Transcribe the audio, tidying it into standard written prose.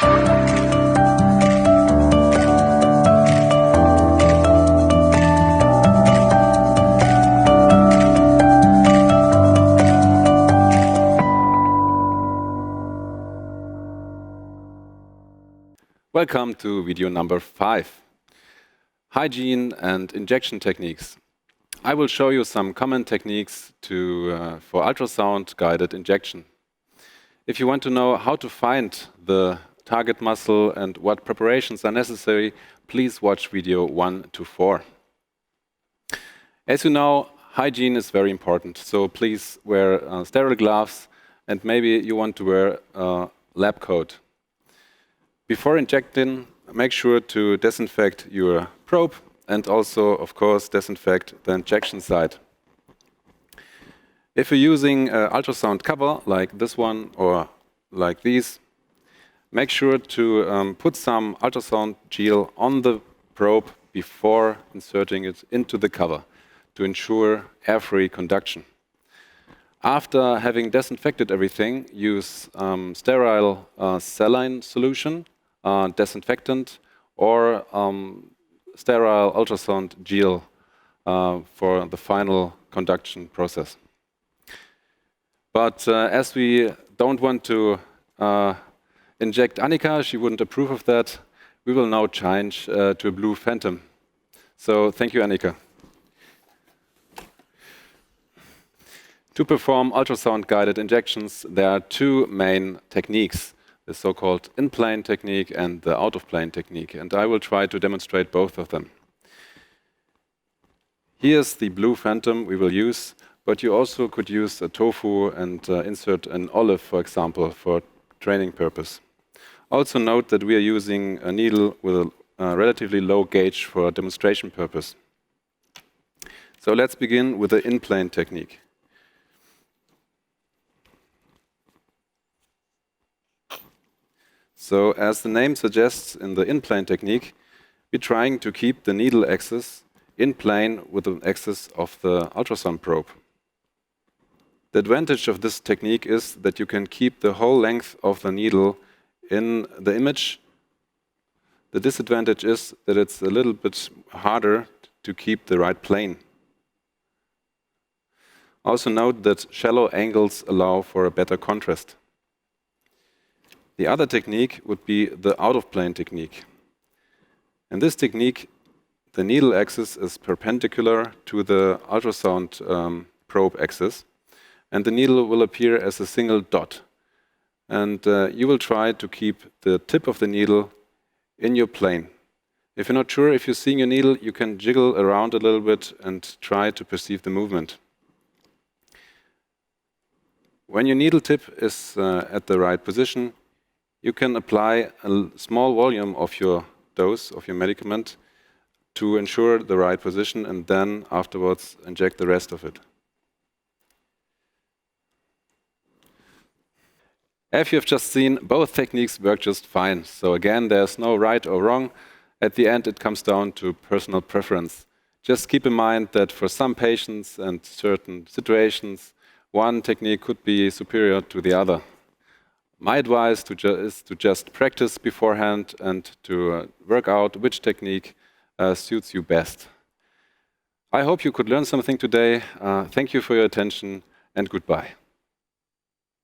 Welcome to video number 5, Hygiene and Injection Techniques. I will show you some common techniques for ultrasound-guided injection. If you want to know how to find the target muscle and what preparations are necessary, please watch video 1 to 4. As you know, hygiene is very important, so please wear sterile gloves and maybe you want to wear a lab coat. Before injecting, make sure to disinfect your probe and also, of course, disinfect the injection site. If you're using an ultrasound cover like this one or like these, make sure to put some ultrasound gel on the probe before inserting it into the cover to ensure air-free conduction. After having disinfected everything, use sterile saline solution, disinfectant, or sterile ultrasound gel for the final conduction process. But as we don't want to inject Annika, she wouldn't approve of that, we will now change to a blue phantom. So thank you, Annika. To perform ultrasound-guided injections, there are two main techniques, the so-called in-plane technique and the out-of-plane technique, and I will try to demonstrate both of them. Here's the blue phantom we will use, but you also could use a tofu and insert an olive, for example, for training purpose. Also note that we are using a needle with a relatively low gauge for demonstration purpose. So let's begin with the in-plane technique. So as the name suggests, in the in-plane technique, we're trying to keep the needle axis in plane with the axis of the ultrasound probe. The advantage of this technique is that you can keep the whole length of the needle in the image. The disadvantage is that it's a little bit harder to keep the right plane. Also note that shallow angles allow for a better contrast. The other technique would be the out-of-plane technique. In this technique, the needle axis is perpendicular to the ultrasound probe axis, and the needle will appear as a single dot. And you will try to keep the tip of the needle in your plane. If you're not sure if you're seeing your needle, you can jiggle around a little bit and try to perceive the movement. When your needle tip is at the right position, you can apply a small volume of your dose, of your medicament, to ensure the right position, and then afterwards inject the rest of it. As you have just seen, both techniques work just fine. So again, there's no right or wrong. At the end, it comes down to personal preference. Just keep in mind that for some patients and certain situations, one technique could be superior to the other. My advice is to just practice beforehand and to work out which technique suits you best. I hope you could learn something today. Thank you for your attention and goodbye.